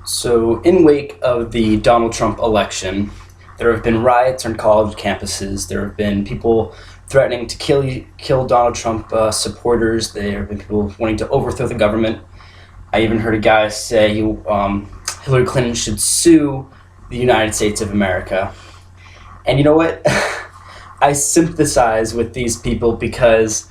So, in wake of the Donald Trump election, there have been riots on college campuses. There have been people threatening to kill Donald Trump supporters. There have been people wanting to overthrow the government. I even heard a guy say Hillary Clinton should sue the United States of America. And you know what? I sympathize with these people because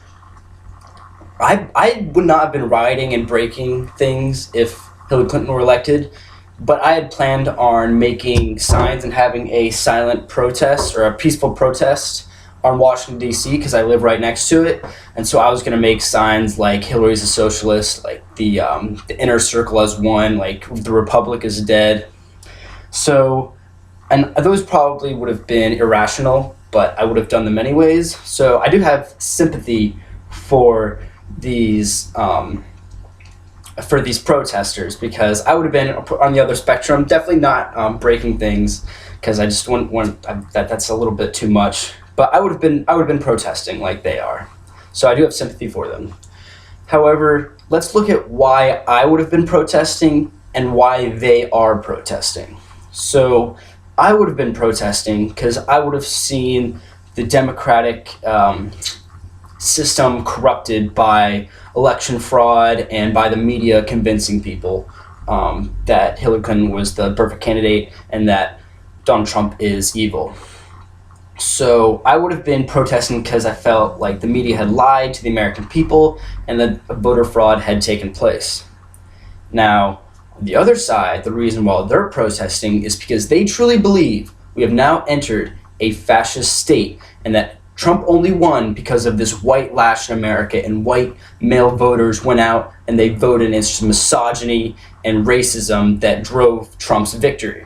I would not have been rioting and breaking things if Hillary Clinton were elected, but I had planned on making signs and having a silent protest or a peaceful protest on Washington, D.C., because I live right next to it. And so I was going to make signs like Hillary's a socialist, like the inner circle has won, like the republic is dead. So, and those probably would have been irrational, but I would have done them anyways. So I do have sympathy for these protesters, because I would have been on the other spectrum, definitely not breaking things, because I just wouldn't want that's a little bit too much. But I would have been protesting like they are. So I do have sympathy for them. However, let's look at why I would have been protesting and why they are protesting. So I would have been protesting because I would have seen the democratic system corrupted by election fraud and by the media convincing people that Hillary Clinton was the perfect candidate and that Donald Trump is evil. So I would have been protesting because I felt like the media had lied to the American people and that voter fraud had taken place. Now, on the other side, the reason why they're protesting is because they truly believe we have now entered a fascist state and that Trump only won because of this white lash in America, and white male voters went out and they voted, and it's misogyny and racism that drove Trump's victory.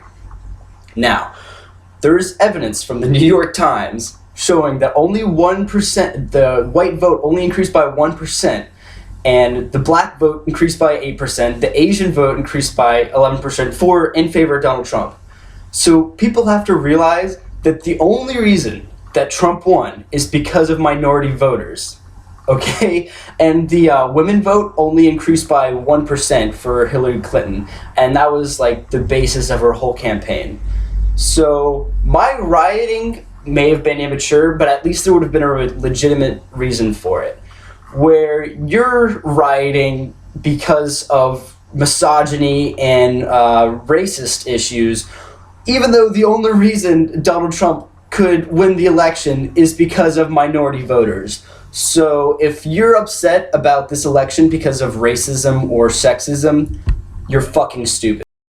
Now, there is evidence from the New York Times showing that only 1%, the white vote only increased by 1%, and the black vote increased by 8%, the Asian vote increased by 11% in favor of Donald Trump. So people have to realize that the only reason that Trump won is because of minority voters, okay? And the women vote only increased by 1% for Hillary Clinton, and that was like the basis of her whole campaign. So my rioting may have been immature, but at least there would have been a legitimate reason for it. Where you're rioting because of misogyny and racist issues, even though the only reason Donald Trump could win the election is because of minority voters. So if you're upset about this election because of racism or sexism, you're fucking stupid.